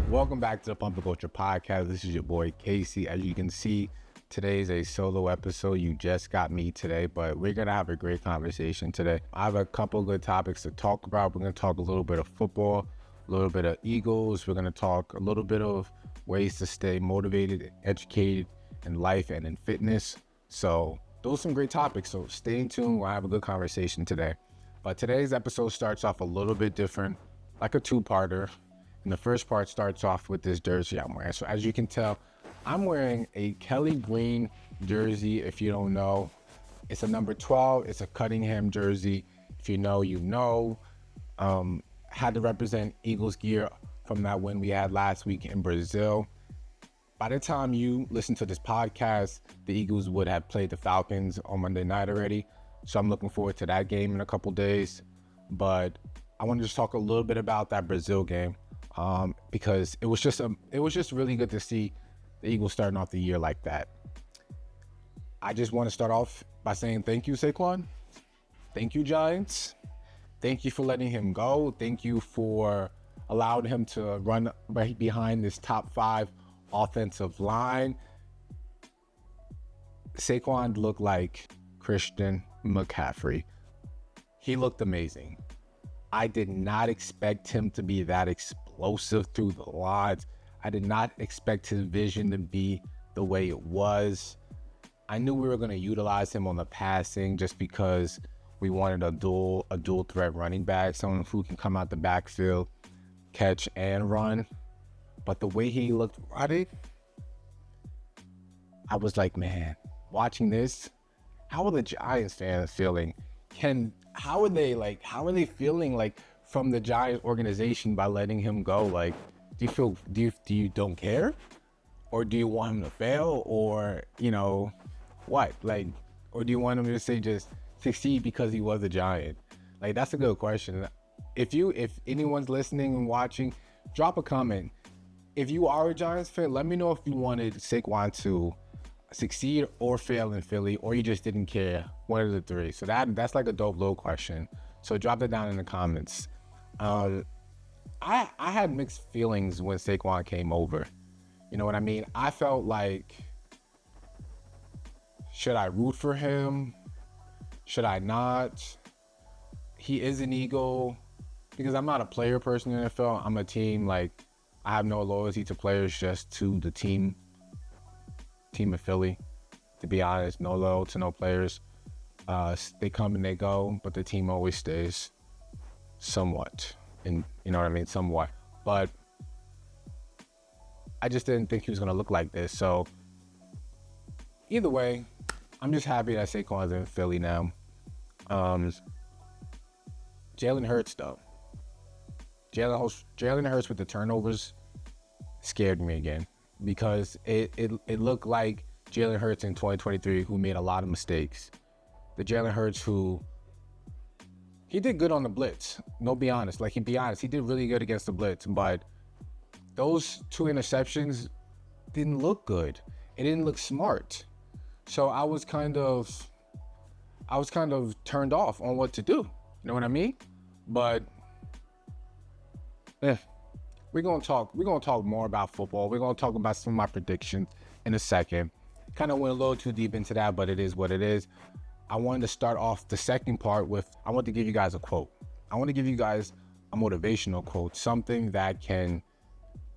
Welcome back to the Pump and Culture Podcast. This is your boy Casey. As you can see, today's a solo episode. You just got me today, but we're going to have a great conversation today. I have a couple good topics to talk about. We're going to talk a little bit of football, a little bit of Eagles. We're going to talk a little bit of ways to stay motivated, educated in life and in fitness. So those are some great topics. So stay tuned. We'll have a good conversation today. But today's episode starts off a little bit different, like a two-parter. And the first part starts off with this jersey I'm wearing. So as you can tell, I'm wearing a Kelly Green jersey. If you don't know, it's a number 12. It's a Cunningham jersey. If you know, you know. Had to represent Eagles gear from that win we had last week in Brazil. By the time you listen to this podcast, the Eagles would have played the Falcons on Monday night already. So I'm looking forward to that game in a couple days. But I want to just talk a little bit about that Brazil game. Because it was just really good to see the Eagles starting off the year like that. I just want to start off by saying thank you, Saquon. Thank you, Giants. Thank you for letting him go. Thank you for allowing him to run right behind this top 5 offensive line. Saquon looked like Christian McCaffrey. He looked amazing. I did not expect him to be that explosive through the lines. I did not expect his vision to be the way it was. I knew we were going to utilize him on the passing just because we wanted a dual threat running back, someone who can come out the backfield, catch and run. But the way he looked running, I was like, watching this, how are the Giants fans feeling? How are they feeling like from the Giants organization by letting him go? Like, do you don't care? Or do you want him to fail? Or, what? Like, or do you want him to say just succeed because he was a Giant? Like, that's a good question. If anyone's listening and watching, drop a comment. If you are a Giants fan, let me know if you wanted Saquon to succeed or fail in Philly, or you just didn't care. One of the three. So that's like a dope little question. So drop that down in the comments. I had mixed feelings when Saquon came over. You know what I mean? I felt like, should I root for him? Should I not? He is an Eagle. Because I'm not a player person in the NFL. I'm a team. Like, I have no loyalty to players, just to the team of Philly. To be honest, no loyalty to no players. They come and they go, but the team always stays somewhat. And you know what I mean? Somewhat. But I just didn't think he was going to look like this. So either way, I'm just happy that Saquon's in Philly now. Jalen Hurts, though. Jalen Hurts with the turnovers scared me again, because it looked like Jalen Hurts in 2023 who made a lot of mistakes. The Jalen Hurts who, he did good on the blitz. No, be honest. Like, he did really good against the blitz, but those 2 interceptions didn't look good. It didn't look smart. So I was kind of turned off on what to do. You know what I mean? But we're gonna talk more about football. We're gonna talk about some of my predictions in a second. Kind of went a little too deep into that, but it is what it is. I wanted to start off the second part with, I want to give you guys a quote. I want to give you guys a motivational quote, something that can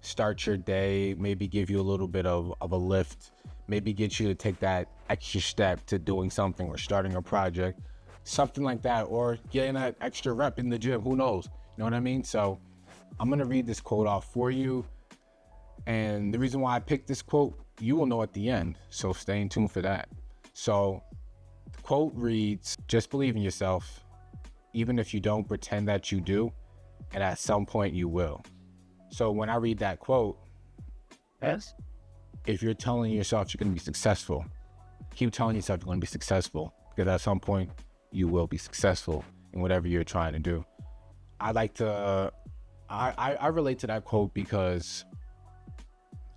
start your day, maybe give you a little bit of a lift, maybe get you to take that extra step to doing something or starting a project, something like that, or getting that extra rep in the gym. Who knows? You know what I mean? So I'm going to read this quote off for you. And the reason why I picked this quote, you will know at the end. So stay tuned for that. So the quote reads, "Just believe in yourself, even if you don't pretend that you do, and at some point you will." So when I read that quote, Yes. if you're telling yourself you're going to be successful, keep telling yourself you're going to be successful, because at some point you will be successful in whatever you're trying to do. I relate to that quote because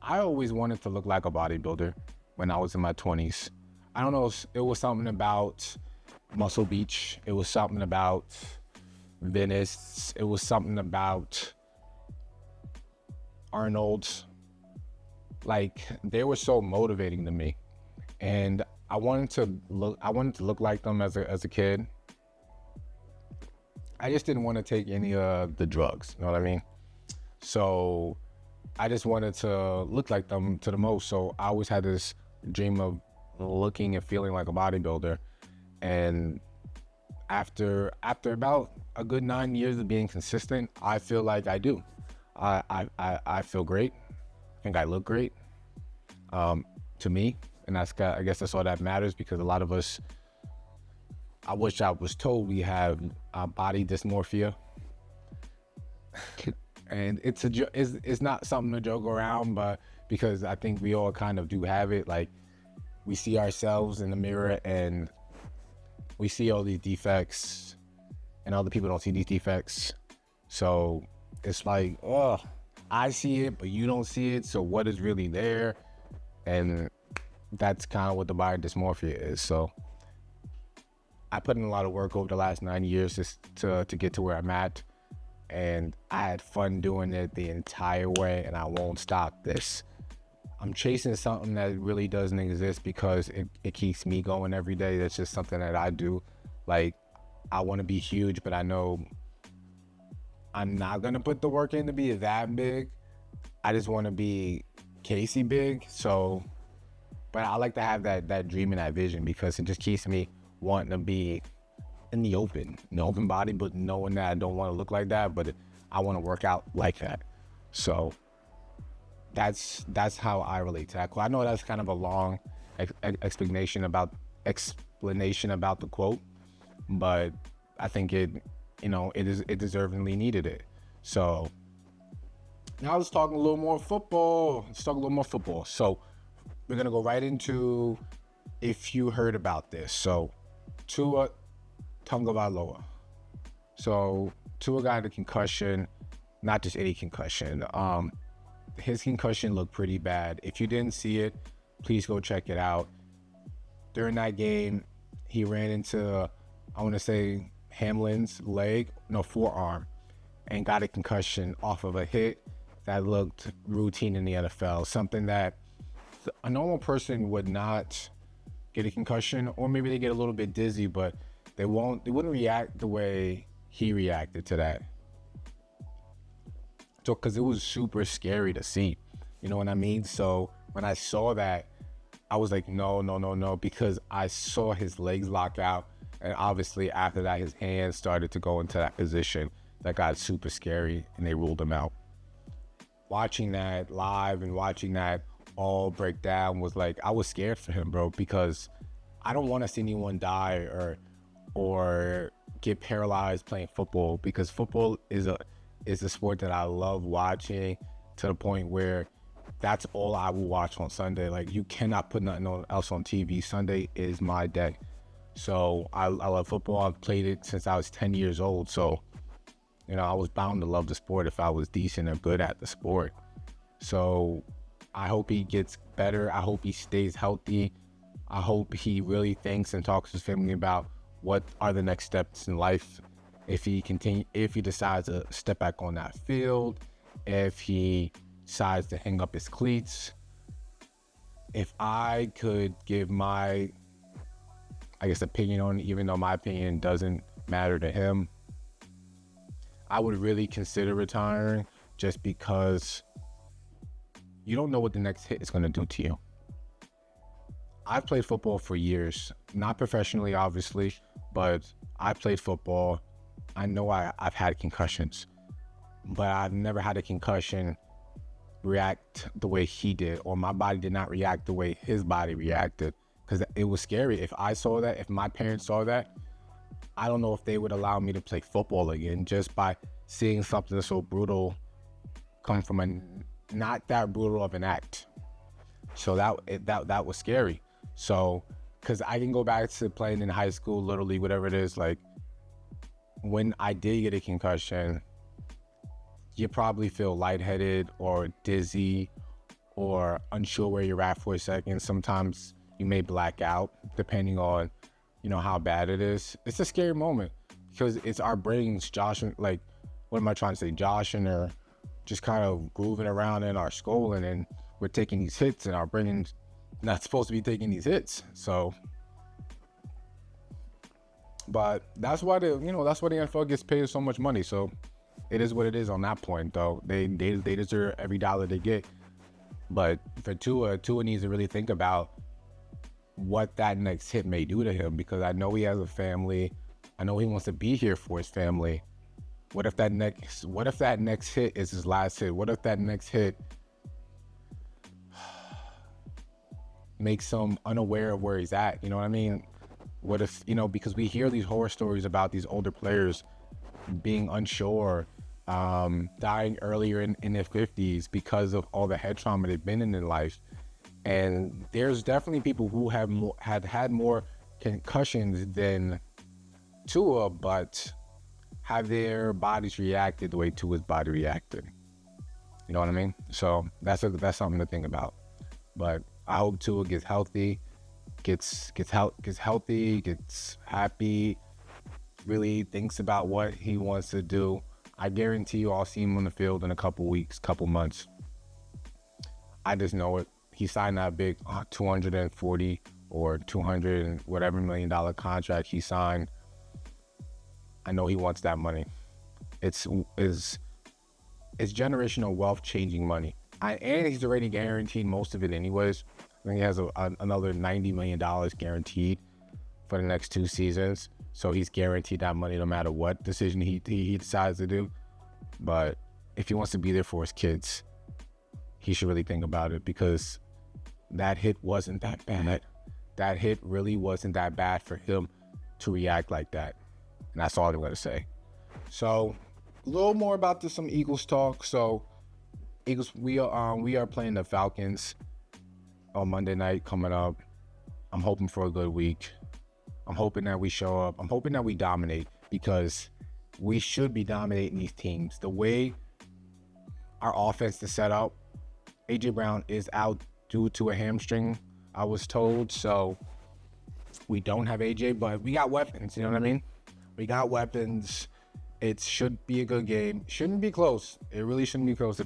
I always wanted to look like a bodybuilder when I was in my 20s. I don't know, it was something about Muscle Beach. It was something about Venice. It was something about Arnold's, like they were so motivating to me, and I wanted to look like them as a kid. I just didn't want to take any of the drugs, you know what I mean? So I just wanted to look like them to the most. So I always had this dream of looking and feeling like a bodybuilder. And after about a good 9 years of being consistent, I feel like I do. I feel great. I think I look great, to me. And I guess that's all that matters, because a lot of us, I wish I was told, we have body dysmorphia. And it's not something to joke around, but because I think we all kind of do have it. Like, we see ourselves in the mirror and we see all these defects, and other people don't see these defects. So it's like, oh, I see it, but you don't see it. So what is really there? And that's kind of what the body dysmorphia is. So I put in a lot of work over the last 9 years just to get to where I'm at. And I had fun doing it the entire way, and I won't stop this. I'm chasing something that really doesn't exist because it keeps me going every day. That's just something that I do. Like, I want to be huge, but I know I'm not going to put the work in to be that big. I just want to be Casey big. So, but I like to have that dream and that vision, because it just keeps me wanting to be in the open body, but knowing that I don't want to look like that, but I want to work out like that. So that's how I relate to that quote. I know that's kind of a long explanation about the quote, but I think it deservingly needed it. So now let's talk a little more football. So we're gonna go right into, if you heard about this. So Tua Tagovailoa. So Tua got a concussion, not just any concussion. His concussion looked pretty bad. If you didn't see it, please go check it out. During that game, he ran into, I want to say, Hamlin's forearm, and got a concussion off of a hit that looked routine in the NFL. Something that a normal person would not get a concussion, or maybe they get a little bit dizzy, but they wouldn't react the way he reacted to that. So, because it was super scary to see, you know what I mean? So when I saw that, I was like, no, because I saw his legs lock out, and obviously after that, his hands started to go into that position that got super scary, and they ruled him out. Watching that live and watching that all break down was like, I was scared for him, bro, because I don't want to see anyone die or get paralyzed playing football, because football is a sport that I love watching, to the point where that's all I will watch on Sunday. Like, you cannot put nothing else on TV. Sunday is my day. So I love football. I've played it since I was 10 years old. So, I was bound to love the sport if I was decent or good at the sport. So I hope he gets better. I hope he stays healthy. I hope he really thinks and talks to his family about what are the next steps in life. If he decides to step back on that field, if he decides to hang up his cleats. If I could give my, opinion on it, even though my opinion doesn't matter to him, I would really consider retiring, just because you don't know what the next hit is going to do to you. I've played football for years, not professionally, obviously, but I played football. I know I've had concussions, but I've never had a concussion react the way he did, or my body did not react the way his body reacted, because it was scary. If I saw that, if my parents saw that, I don't know if they would allow me to play football again, just by seeing something so brutal come from a not that brutal of an act. So that was scary. So, because I can go back to playing in high school, Little League, whatever it is, like, when I did get a concussion, you probably feel lightheaded or dizzy or unsure where you're at for a second. Sometimes you may black out, depending on, how bad it is. It's a scary moment, because it's our brains joshing, like, what am I trying to say? Joshing, or just kind of grooving around in our skull, and then we're taking these hits, and our brain's not supposed to be taking these hits. So, but that's why the NFL gets paid so much money. So it is what it is on that point, though. They deserve every dollar they get. But for Tua needs to really think about what that next hit may do to him, because I know he has a family. I know he wants to be here for his family. What if that next hit is his last hit? What if that next hit makes him unaware of where he's at? You know what I mean? What if, because we hear these horror stories about these older players being unsure, dying earlier in their 50s because of all the head trauma they've been in their life. And there's definitely people who had more concussions than Tua, but have their bodies reacted the way Tua's body reacted. You know what I mean? So that's something to think about. But I hope Tua gets healthy, gets healthy, gets happy, really thinks about what he wants to do. I guarantee you I'll see him on the field in a couple weeks, couple months. I just know it. He signed that big 240 or 200 and whatever $1 million contract he signed. I know he wants that money. It's generational wealth changing money. And he's already guaranteed most of it anyways. I think he has another $90 million guaranteed for the next 2 seasons. So he's guaranteed that money no matter what decision he decides to do. But if he wants to be there for his kids, he should really think about it, because that hit wasn't that bad. That hit really wasn't that bad for him to react like that. And that's all I'm going to say. So a little more about some Eagles talk. So Eagles, we are playing the Falcons on Monday night coming up. I'm hoping for a good week. I'm hoping that we show up. I'm hoping that we dominate, because we should be dominating these teams. The way our offense is set up, A.J. Brown is out due to a hamstring, I was told. So we don't have A.J., but we got weapons. You know what I mean? We got weapons. It should be a good game. Shouldn't be close. It really shouldn't be close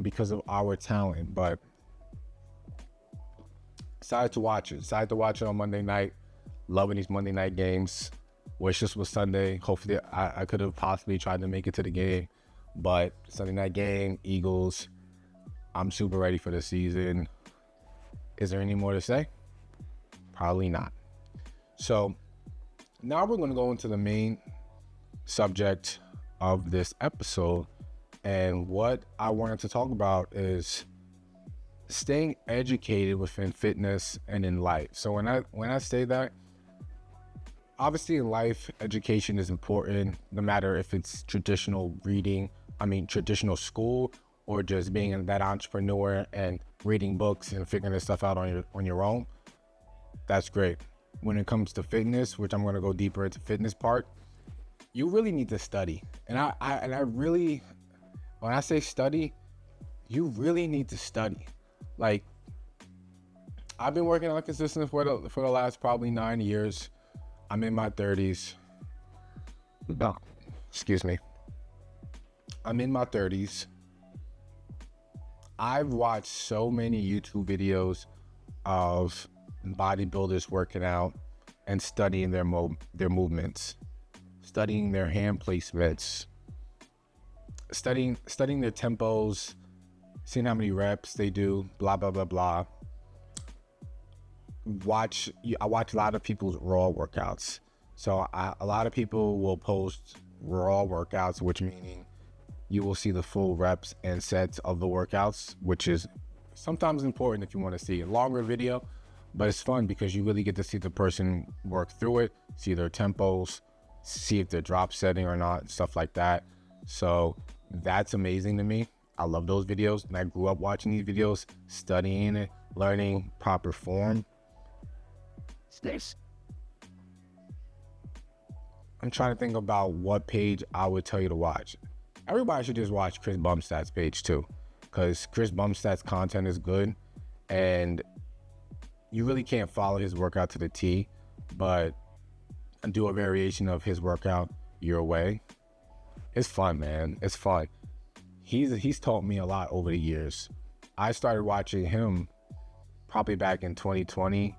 because of our talent. But excited to watch it. Excited to watch it on Monday night. Loving these Monday night games. Wish this was Sunday. Hopefully I could have possibly tried to make it to the game. But Sunday night game, Eagles. I'm super ready for the season. Is there any more to say? Probably not. So now we're going to go into the main subject of this episode. And what I wanted to talk about is staying educated within fitness and in life. So when I say that, obviously in life, education is important, no matter if it's traditional school, or just being that entrepreneur and reading books and figuring this stuff out on your own. That's great. When it comes to fitness, which I'm going to go deeper into fitness part, you really need to study. And I really, when I say study, you really need to study. Like, I've been working on consistency for the last probably 9 years. I'm in my 30s. Oh, excuse me. I'm in my 30s. I've watched so many YouTube videos of bodybuilders working out and studying their movements, studying their hand placements, studying their tempos, seeing how many reps they do, blah, blah, blah, blah. I watch a lot of people's raw workouts. So a lot of people will post raw workouts, which meaning you will see the full reps and sets of the workouts, which is sometimes important if you want to see a longer video, but it's fun because you really get to see the person work through it, see their tempos, see if they're drop setting or not, stuff like that. So that's amazing to me. I love those videos, and I grew up watching these videos, studying it, learning proper form. I'm trying to think about what page I would tell you to watch. Everybody should just watch Chris Bumstad's page too, because Chris Bumstad's content is good, and you really can't follow his workout to the T, but do a variation of his workout your way. It's fun, man. It's fun. he's taught me a lot over the years. I started watching him probably back in 2020,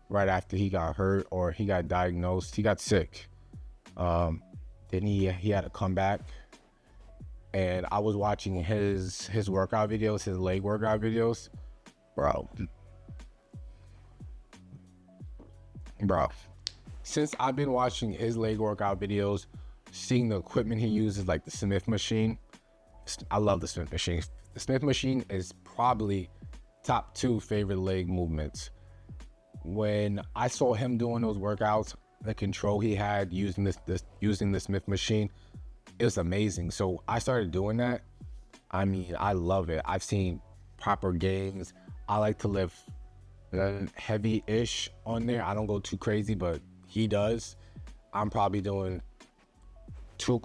right after he got hurt or he got diagnosed. He got sick. Then he had a comeback, and I was watching his workout videos, his leg workout videos, bro. Since I've been watching his leg workout videos, seeing the equipment he uses, like the Smith machine, I love the Smith machine. The Smith machine is probably top 2 favorite leg movements. When I saw him doing those workouts, the control he had using the Smith machine, it was amazing. So I started doing that. I mean, I love it. I've seen proper gains. I like to lift heavy-ish on there. I don't go too crazy, but he does. I'm probably doing two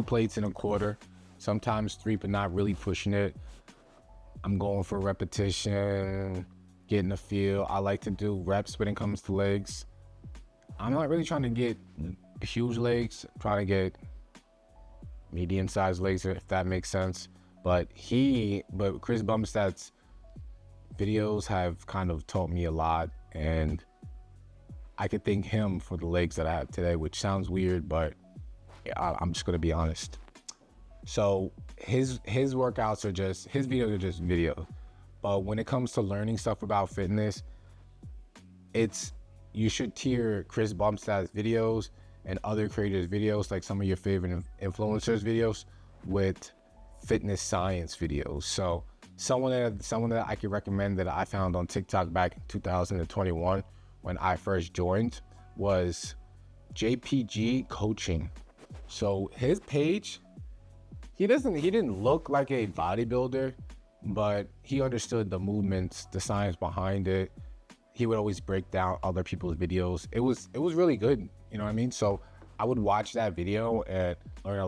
plates and a quarter, sometimes 3, but not really pushing it. I'm going for repetition, getting the feel. I like to do reps when it comes to legs. I'm not really trying to get huge legs. I'm trying to get medium-sized legs, if that makes sense. But Chris Bumstead's videos have kind of taught me a lot, and I could thank him for the legs that I have today, which sounds weird, but I'm just gonna be honest. So his workouts are just, his videos are just videos. But when it comes to learning stuff about fitness, you should tier Chris Bumstead's videos and other creators' videos, like some of your favorite influencers' videos, with fitness science videos. So someone that I could recommend that I found on TikTok back in 2021 when I first joined was JPG Coaching. So his page, he didn't look like a bodybuilder, but he understood the movements, the science behind it. He would always break down other people's videos. It was really good, you know what I mean? So I would watch that video and learn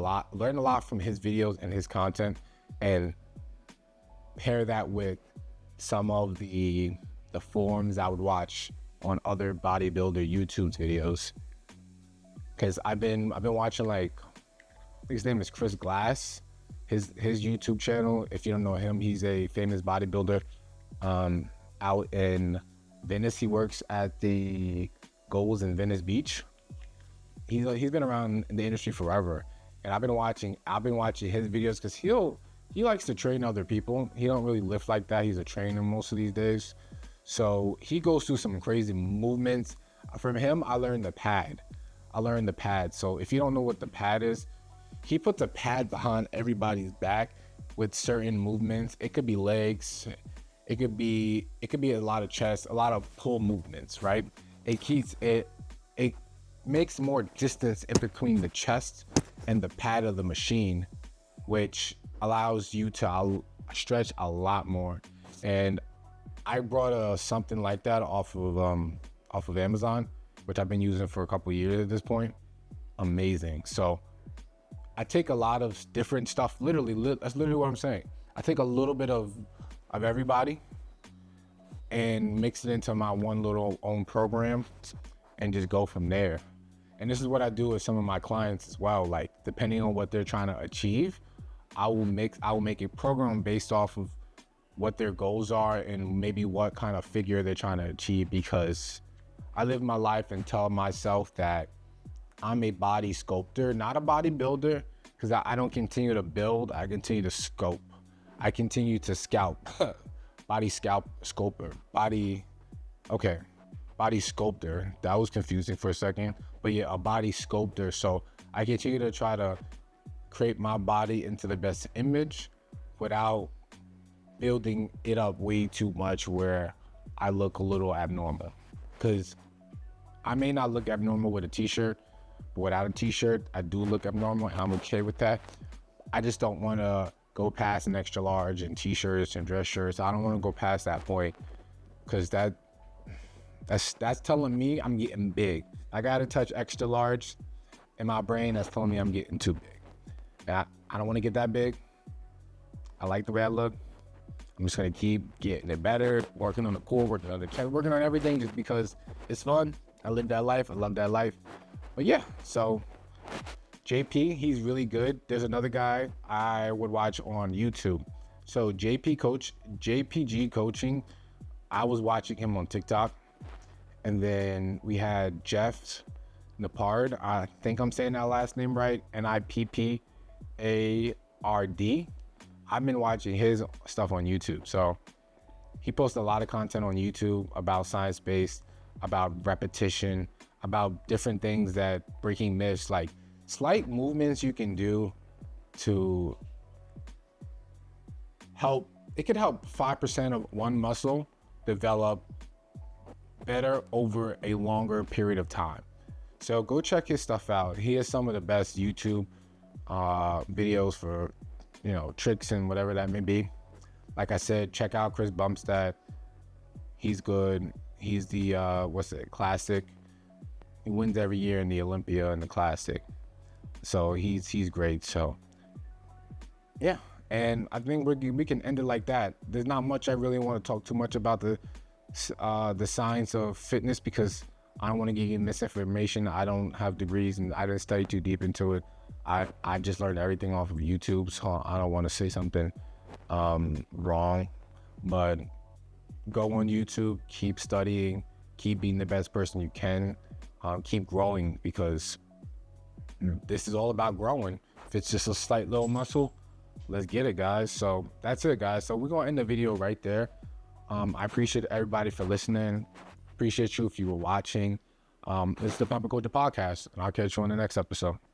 a lot from his videos and his content, and pair that with some of the forms I would watch on other bodybuilder YouTube videos. Because I've been watching, like, I think his name is Chris Glass, his YouTube channel. If you don't know him, he's a famous bodybuilder out in Venice. He works at the Goals in Venice Beach. He's been around in the industry forever, and I've been watching his videos because he likes to train other people. He don't really lift like that. He's a trainer most of these days, so he goes through some crazy movements. From him, I learned the pad. So if you don't know what the pad is, he puts a pad behind everybody's back with certain movements. It could be legs. It could be a lot of chest, a lot of pull movements, right? It makes more distance in between the chest and the pad of the machine, which allows you to stretch a lot more. And I brought something like that off of Amazon, which I've been using for a couple of years at this point. Amazing. So I take a lot of different stuff. That's literally what I'm saying. I take a little bit of everybody and mix it into my one little own program and just go from there. And this is what I do with some of my clients as well. Like, depending on what they're trying to achieve, I will make a program based off of what their goals are and maybe what kind of figure they're trying to achieve, because I live my life and tell myself that I'm a body sculptor, not a bodybuilder, because I don't continue to build, I continue to sculpt. I continue to scalp. Body sculptor. Body sculptor. That was confusing for a second. But yeah, a body sculptor. So I continue to try to create my body into the best image without building it up way too much where I look a little abnormal. Because I may not look abnormal with a t-shirt, but without a t-shirt, I do look abnormal, and I'm okay with that. I just don't want to go past an extra large and t-shirts and dress shirts. I don't want to go past that point, because that's telling me I'm getting big. I got to touch extra large in my brain. That's telling me I'm getting too big. And I don't want to get that big. I like the way I look. I'm just going to keep getting it better, working on the core, working on the chest, working on everything just because it's fun. I live that life. I love that life. But yeah, so JP, he's really good. There's another guy I would watch on YouTube. So JPG Coaching, I was watching him on TikTok. And then we had Jeff Napard. I think I'm saying that last name right. Nippard. I've been watching his stuff on YouTube. So he posts a lot of content on YouTube about science-based, about repetition, about different things that breaking myths, like slight movements you can do to help. It could help 5% of one muscle develop better over a longer period of time. So go check his stuff out. He has some of the best YouTube videos for, tricks and whatever that may be. Like I said, check out Chris Bumstead. He's good. He's the Classic. He wins every year in the Olympia and the Classic. So he's great. So yeah, and I think we can end it like that. There's not much I really want to talk too much about the science of fitness, because I don't want to give you misinformation. I don't have degrees and I didn't study too deep into it. I just learned everything off of YouTube, so I don't want to say something wrong. But go on YouTube, keep studying, keep being the best person you can, keep growing, because this is all about growing. If it's just a slight little muscle, let's get it, guys. So that's it, guys. So we're gonna end the video right there. I appreciate everybody for listening. Appreciate you if you were watching. This is the Pump and Culture Podcast, and I'll catch you on the next episode.